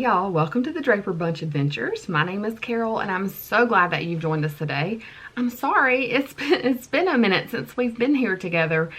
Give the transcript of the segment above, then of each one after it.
y'all, welcome to the Draper Bunch Adventures. My name is Carol and I'm so glad that you've joined us today. I'm sorry, it's been a minute since we've been here together.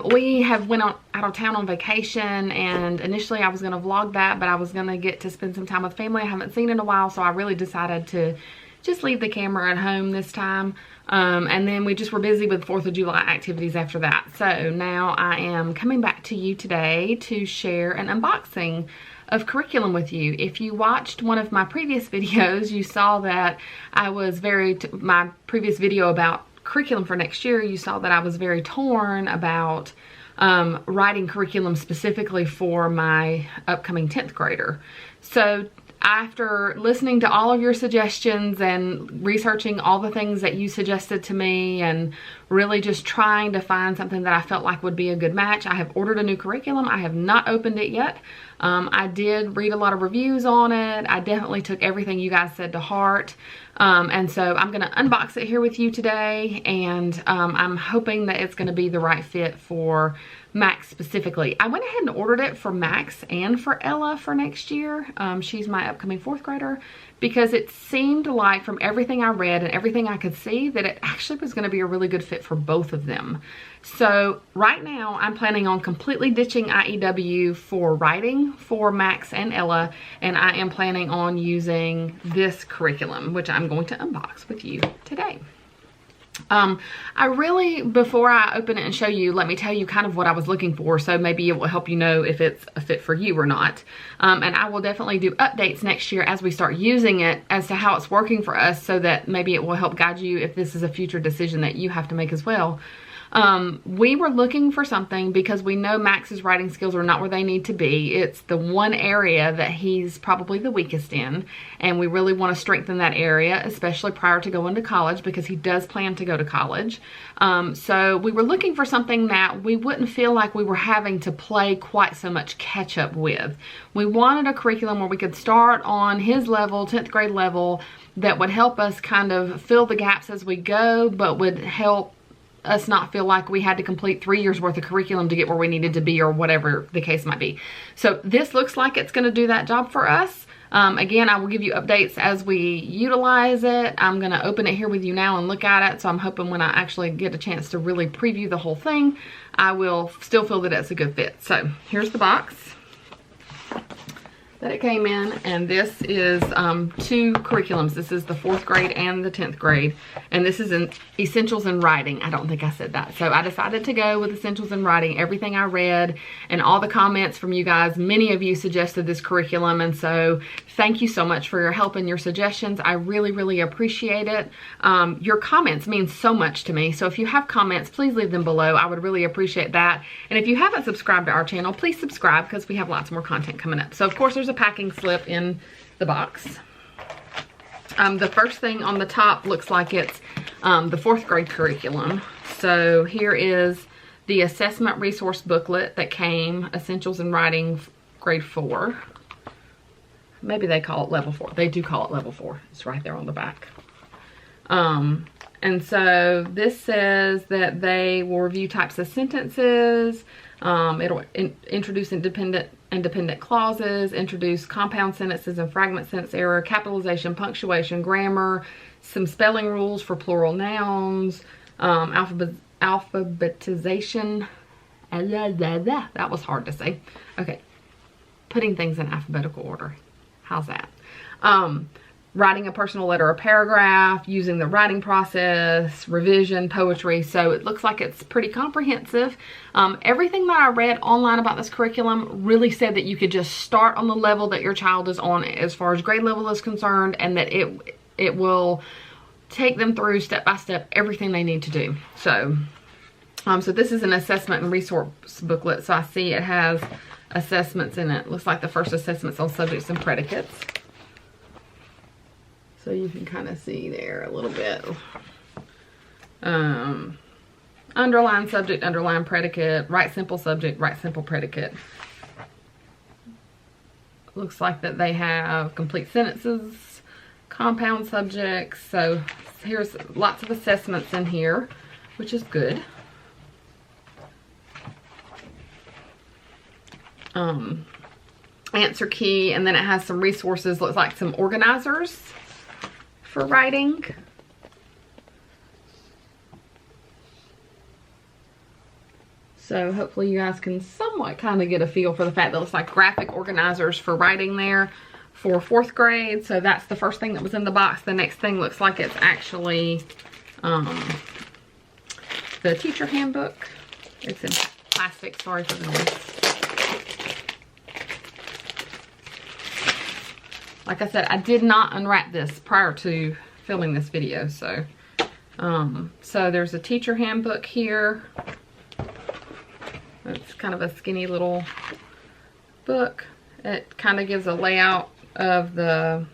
We have went out of town on vacation, and initially I was going to vlog that, but I was going to get to spend some time with family I haven't seen in a while, so I really decided to just leave the camera at home this time. And then we just were busy with 4th of July activities after that. So now I am coming back to you today to share an unboxing of curriculum with you. If you watched one of my previous videos, you saw that I was my previous video about curriculum for next year, you saw that I was very torn about writing curriculum specifically for my upcoming 10th grader. So after listening to all of your suggestions and researching all the things that you suggested to me and really just trying to find something that I felt like would be a good match, I have ordered a new curriculum. I have not opened it yet. I did read a lot of reviews on it. I definitely took everything you guys said to heart. And so I'm going to unbox it here with you today, and I'm hoping that it's going to be the right fit for Max specifically. I went ahead and ordered it for Max and for Ella for next year. She's my upcoming 4th grader, because it seemed like from everything I read and everything I could see that it actually was going to be a really good fit for both of them. So right now I'm planning on completely ditching IEW for writing for Max and Ella, and I am planning on using this curriculum, which I'm going to unbox with you today. Before I open it and show you, let me tell you kind of what I was looking for, so maybe it will help you know if it's a fit for you or not. And I will definitely do updates next year as we start using it as to how it's working for us, so that maybe it will help guide you if this is a future decision that you have to make as well. We were looking for something because we know Max's writing skills are not where they need to be. It's the one area that he's probably the weakest in, and we really want to strengthen that area, especially prior to going to college, because he does plan to go to college. So we were looking for something that we wouldn't feel like we were having to play quite so much catch up with. We wanted a curriculum where we could start on his level, 10th grade level, that would help us kind of fill the gaps as we go, but would help us not feel like we had to complete 3 years worth of curriculum to get where we needed to be, or whatever the case might be. So this looks like it's going to do that job for us. Again, I will give you updates as we utilize it. I'm going to open it here with you now and look at it. So I'm hoping when I actually get a chance to really preview the whole thing, I will still feel that it's a good fit. So here's the box that it came in, and this is 2 curriculums. This is the 4th grade and the 10th grade, and this is in Essentials in Writing. I don't think I said that. So I decided to go with Essentials in Writing. Everything I read and all the comments from you guys, many of you suggested this curriculum, and so thank you so much for your help and your suggestions. I really, really appreciate it. Your comments mean so much to me, so if you have comments, please leave them below. I would really appreciate that. And if you haven't subscribed to our channel, please subscribe, because we have lots more content coming up. So of course there's a packing slip in the box. The first thing on the top looks like it's the 4th grade curriculum. So here is the assessment resource booklet that came, Essentials in Writing grade 4. Maybe they call it level 4. They do call it level 4. It's right there on the back. And so this says that they will review types of sentences. It'll introduce independent clauses, introduce compound sentences and fragment sentence error, capitalization, punctuation, grammar, some spelling rules for plural nouns, alphabetization. That was hard to say. Okay, putting things in alphabetical order. How's that? Writing a personal letter or paragraph, using the writing process, revision, poetry. So it looks like it's pretty comprehensive. Everything that I read online about this curriculum really said that you could just start on the level that your child is on as far as grade level is concerned, and that it will take them through step by step everything they need to do. So, so this is an assessment and resource booklet. So I see it has assessments in it. Looks like the first assessment's on subjects and predicates. So you can kind of see there a little bit. Underline subject, underline predicate, write simple subject, write simple predicate. Looks like that they have complete sentences, compound subjects. So here's lots of assessments in here, which is good. answer key, and then it has some resources, looks like some organizers for writing. So hopefully you guys can somewhat kind of get a feel for the fact that it looks like graphic organizers for writing there for 4th grade. So that's the first thing that was in the box. The next thing looks like it's actually the teacher handbook. It's in plastic, sorry for the noise. Like I said, I did not unwrap this prior to filming this video. So there's a teacher handbook here. It's kind of a skinny little book. It kind of gives a layout of the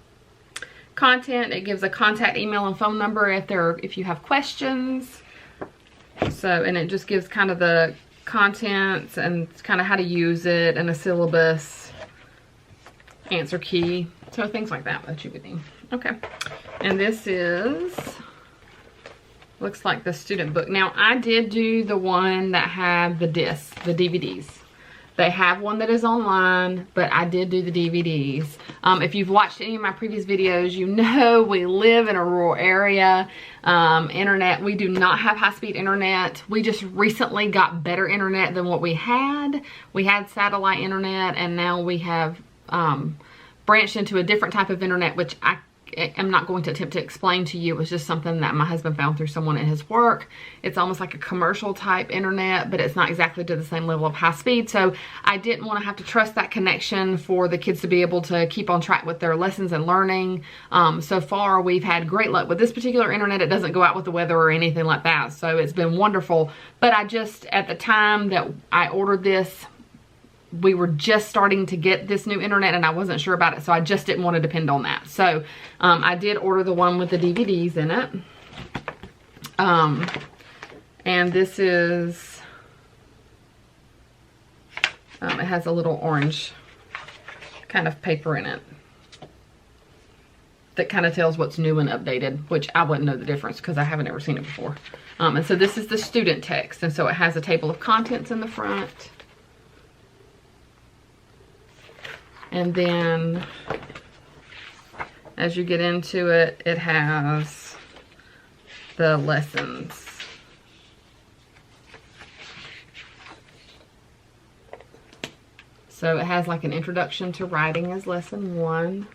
content. It gives a contact email and phone number if you have questions. So, and it just gives kind of the contents and kind of how to use it, and a syllabus, answer key, so things like that you would need. Okay, and this looks like the student book. Now, I did do the one that had the discs, the DVDs. They have one that is online, but I did do the DVDs. If you've watched any of my previous videos, you know we live in a rural area. Internet, we do not have high-speed internet. We just recently got better internet than what we had. We had satellite internet, and now we have branched into a different type of internet, which I'm not going to attempt to explain to you. It was just something that my husband found through someone at his work. It's almost like a commercial type internet, but it's not exactly to the same level of high speed. So I didn't want to have to trust that connection for the kids to be able to keep on track with their lessons and learning. So far, we've had great luck with this particular internet. It doesn't go out with the weather or anything like that. So it's been wonderful. But at the time that I ordered this, we were just starting to get this new internet, and I wasn't sure about it, so I just didn't want to depend on that. So I did order the one with the DVDs in it. And this is, it has a little orange kind of paper in it that kind of tells what's new and updated, which I wouldn't know the difference because I haven't ever seen it before. And so this is the student text, and so it has a table of contents in the front. And then as you get into it, it has the lessons. So it has like an introduction to writing as lesson 1.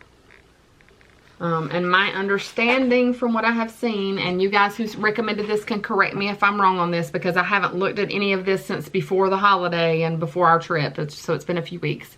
And my understanding from what I have seen, and you guys who recommended this can correct me if I'm wrong on this, because I haven't looked at any of this since before the holiday and before our trip, so it's been a few weeks.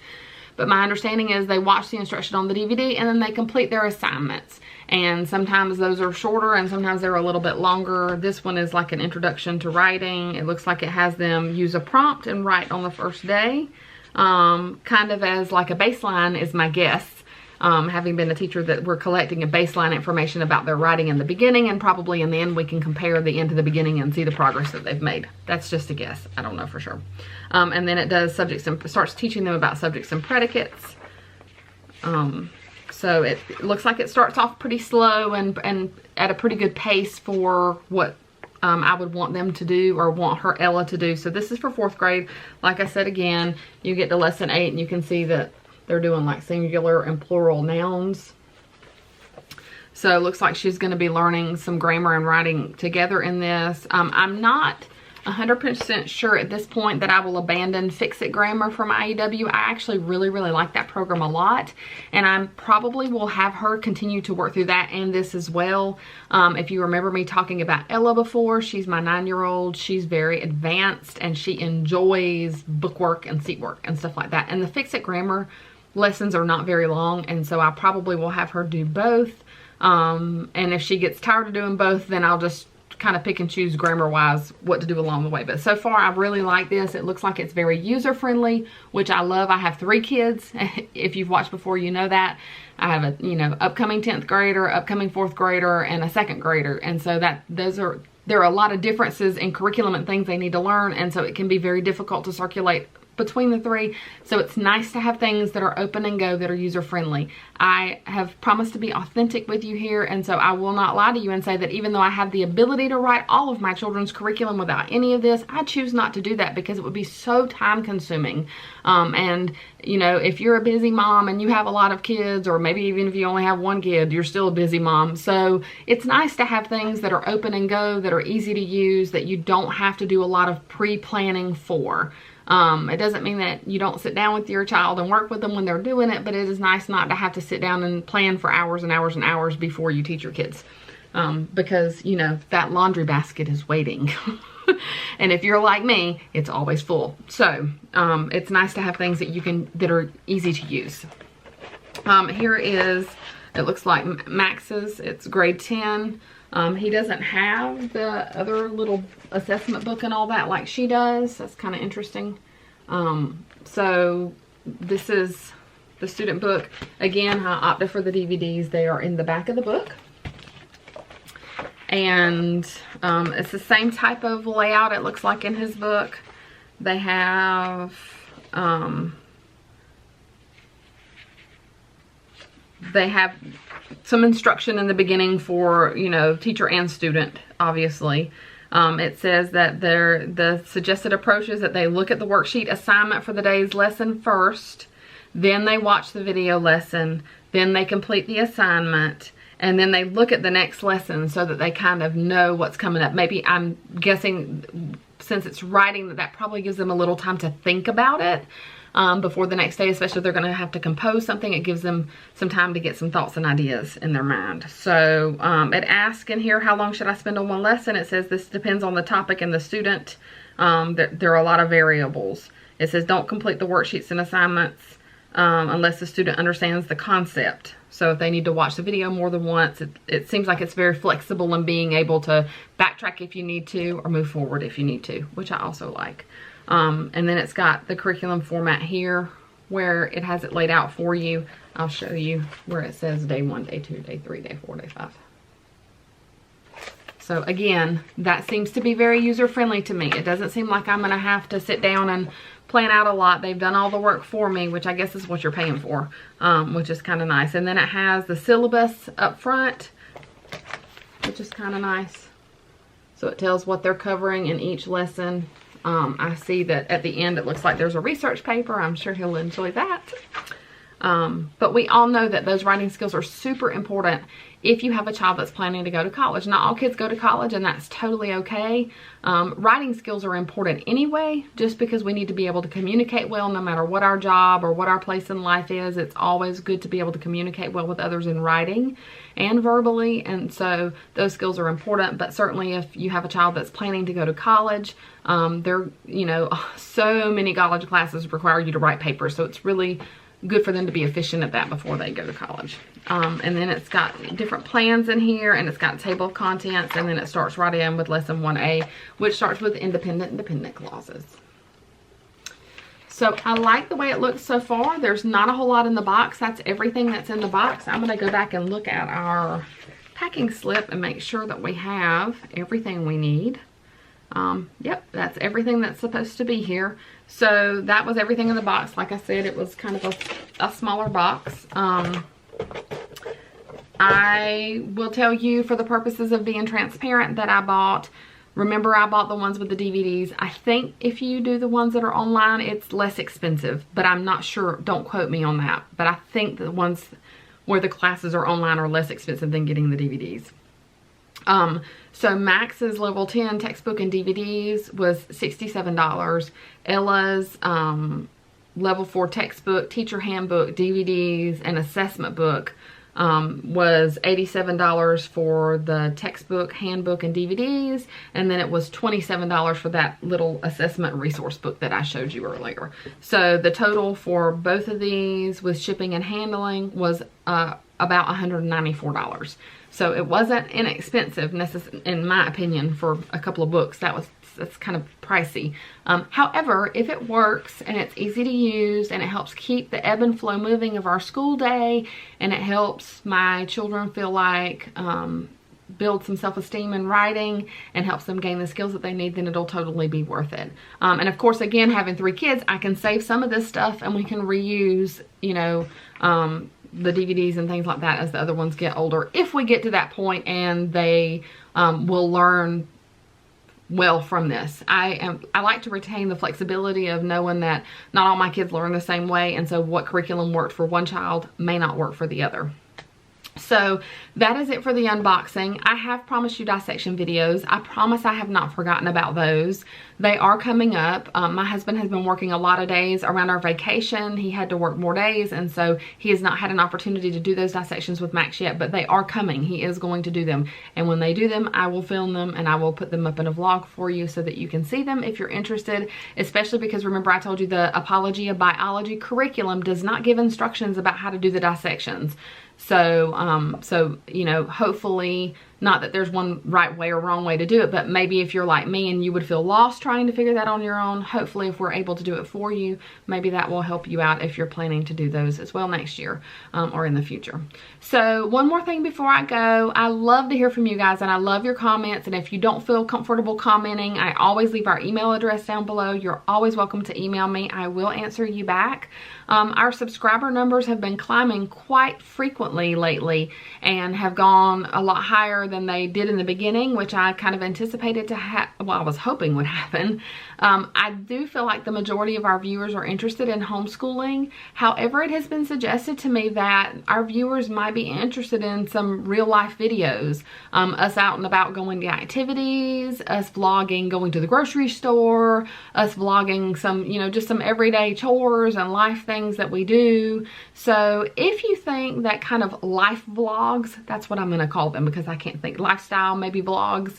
But my understanding is they watch the instruction on the DVD and then they complete their assignments. And sometimes those are shorter and sometimes they're a little bit longer. This one is like an introduction to writing. It looks like it has them use a prompt and write on the first day. Kind of as like a baseline is my guess. Having been a teacher, that we're collecting a baseline information about their writing in the beginning, and probably in the end we can compare the end to the beginning and see the progress that they've made. That's just a guess. I don't know for sure. And then it does subjects and starts teaching them about subjects and predicates. So it looks like it starts off pretty slow and at a pretty good pace for what I would want them to do, or want Ella to do. So this is for 4th grade. Like I said again, you get to lesson 8 and you can see that they're doing like singular and plural nouns. So it looks like she's going to be learning some grammar and writing together in this. I'm not 100% sure at this point that I will abandon Fix-It Grammar from IEW. I actually really like that program a lot, and I probably will have her continue to work through that and this as well. If you remember me talking about Ella before, she's my 9-year-old. She's very advanced and she enjoys bookwork and seat work and stuff like that. And the Fix-It Grammar lessons are not very long, and so I probably will have her do both. And if she gets tired of doing both, then I'll just kind of pick and choose grammar wise what to do along the way. But so far I really like this. It looks like it's very user friendly, which I love. I have 3 kids. If you've watched before, you know that. I have a upcoming 10th grader, upcoming 4th grader, and a 2nd grader. And so there are a lot of differences in curriculum and things they need to learn, and so it can be very difficult to circulate between the three. So it's nice to have things that are open and go, that are user friendly. I have promised to be authentic with you here, and so I will not lie to you and say that even though I have the ability to write all of my children's curriculum without any of this, I choose not to do that because it would be so time consuming. And you know, if you're a busy mom and you have a lot of kids, or maybe even if you only have one kid, you're still a busy mom. So it's nice to have things that are open and go, that are easy to use, that you don't have to do a lot of pre-planning for. It doesn't mean that you don't sit down with your child and work with them when they're doing it, but it is nice not to have to sit down and plan for hours and hours and hours before you teach your kids. Because, you know, that laundry basket is waiting. And if you're like me, it's always full. So it's nice to have things that are easy to use. Here is, it looks like Max's. It's grade 10. He doesn't have the other little assessment book and all that like she does. That's kind of interesting. So this is the student book. Again, I opted for the DVDs. They are in the back of the book. And it's the same type of layout it looks like in his book. They have some instruction in the beginning for, you know, teacher and student, obviously. It says that the suggested approach is that they look at the worksheet assignment for the day's lesson first, then they watch the video lesson, then they complete the assignment, and then they look at the next lesson so that they kind of know what's coming up. Maybe, I'm guessing, since it's writing, that probably gives them a little time to think about it before the next day, especially if they're going to have to compose something. It gives them some time to get some thoughts and ideas in their mind. So it asks in here, how long should I spend on one lesson? It says this depends on the topic and the student. There are a lot of variables. It says don't complete the worksheets and assignments unless the student understands the concept. So if they need to watch the video more than once, it seems like it's very flexible in being able to backtrack if you need to, or move forward if you need to, which I also like. And then it's got the curriculum format here where it has it laid out for you. I'll show you where it says day 1, day 2, day 3, day 4, day 5. So again, that seems to be very user-friendly to me. It doesn't seem like I'm gonna have to sit down and plan out a lot. They've done all the work for me, which I guess is what you're paying for, which is kind of nice. And then it has the syllabus up front, which is kind of nice. So it tells what they're covering in each lesson. I see that at the end it looks like there's a research paper. I'm sure he'll enjoy that. But we all know that those writing skills are super important if you have a child that's planning to go to college. Not all kids go to college, and that's totally okay. Writing skills are important anyway, just because we need to be able to communicate well no matter what our job or what our place in life is. It's always good to be able to communicate well with others in writing and verbally, and so those skills are important. But certainly if you have a child that's planning to go to college, so many college classes require you to write papers, so it's really good for them to be efficient at that before they go to college. And then it's got different plans in here, and it's got a table of contents, and then it starts right in with lesson 1A, which starts with independent and dependent clauses. So I like the way it looks so far. There's not a whole lot in the box. That's everything that's in the box. I'm gonna go back and look at our packing slip and make sure that we have everything we need. Yep, that's everything that's supposed to be here. So that was everything in the box. Like I said, it was kind of a smaller box. I will tell you, for the purposes of being transparent, that I bought the ones with the DVDs. I think if you do the ones that are online, it's less expensive, but I'm not sure. Don't quote me on that. But I think the ones where the classes are online are less expensive than getting the DVDs. So Max's level 10 textbook and DVDs was $67. Ella's level 4 textbook, teacher handbook, DVDs, and assessment book was $87 for the textbook, handbook, and DVDs, and then it was $27 for that little assessment resource book that I showed you earlier. So the total for both of these with shipping and handling was about $194. So it wasn't inexpensive, in my opinion, for a couple of books. That's kind of pricey. However, if it works and it's easy to use and it helps keep the ebb and flow moving of our school day, and it helps my children feel like build some self-esteem in writing and helps them gain the skills that they need, then it'll totally be worth it. And of course, again, having 3 kids, I can save some of this stuff and we can reuse, you know, the DVDs and things like that as the other ones get older, if we get to that point and they will learn well from this. I like to retain the flexibility of knowing that not all my kids learn the same way, and so what curriculum worked for one child may not work for the other. So that is it for the unboxing. I have promised you dissection videos. I promise I have not forgotten about those. They are coming up. My husband has been working a lot of days around our vacation. He had to work more days, and so he has not had an opportunity to do those dissections with Max yet, but they are coming. He is going to do them, and when they do them, I will film them and I will put them up in a vlog for you so that you can see them if you're interested, especially because remember I told you the Apology of Biology curriculum does not give instructions about how to do the dissections. So, you know, hopefully, not that there's one right way or wrong way to do it, but maybe if you're like me and you would feel lost trying to figure that on your own, hopefully if we're able to do it for you, maybe that will help you out if you're planning to do those as well next year or in the future. So one more thing before I go, I love to hear from you guys and I love your comments, and if you don't feel comfortable commenting, I always leave our email address down below. You're always welcome to email me. I will answer you back. Our subscriber numbers have been climbing quite frequently lately and have gone a lot higher than they did in the beginning, which I kind of anticipated to well, I was hoping would happen. I do feel like the majority of our viewers are interested in homeschooling. However, it has been suggested to me that our viewers might be interested in some real life videos. Us out and about going to activities, us vlogging going to the grocery store, us vlogging some, you know, just some everyday chores and life things that we do. So if you think that kind of life vlogs, that's what I'm going to call them because I can't think, lifestyle maybe vlogs,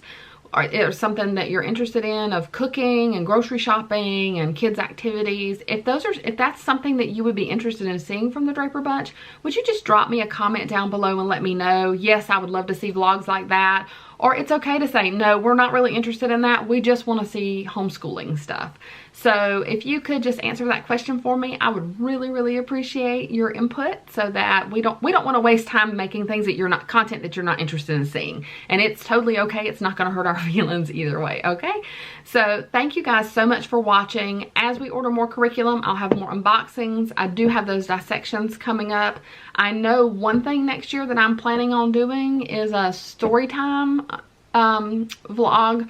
or something that you're interested in of cooking and grocery shopping and kids activities, if that's something that you would be interested in seeing from the Draper Bunch, would you just drop me a comment down below and let me know? Yes, I would love to see vlogs like that. Or it's okay to say, no, we're not really interested in that. We just want to see homeschooling stuff. So if you could just answer that question for me, I would really, really appreciate your input so that we don't want to waste time making things that you're not, content that you're not interested in seeing. And it's totally okay. It's not going to hurt our feelings either way. Okay. So thank you guys so much for watching. As we order more curriculum, I'll have more unboxings. I do have those dissections coming up. I know one thing next year that I'm planning on doing is a story time vlog.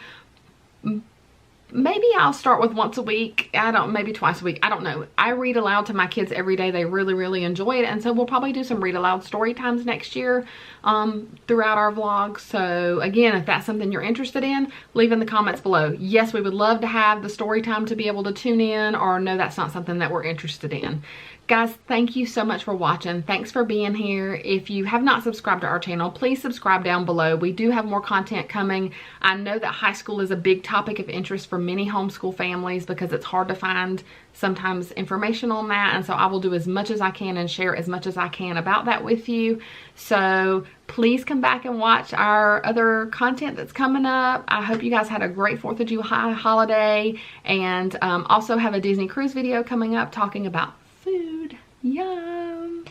Maybe I'll start with once a week. Maybe twice a week. I don't know. I read aloud to my kids every day. They really, really enjoy it. And so we'll probably do some read aloud story times next year throughout our vlogs. So again, if that's something you're interested in, leave in the comments below. Yes, we would love to have the story time to be able to tune in, or no, that's not something that we're interested in. Guys, thank you so much for watching. Thanks for being here. If you have not subscribed to our channel, please subscribe down below. We do have more content coming. I know that high school is a big topic of interest for many homeschool families because it's hard to find sometimes information on that. And so I will do as much as I can and share as much as I can about that with you. So please come back and watch our other content that's coming up. I hope you guys had a great 4th of July holiday, and also have a Disney cruise video coming up talking about food. Yum.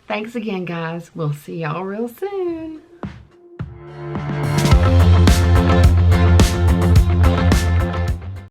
Thanks again, guys. We'll see y'all real soon.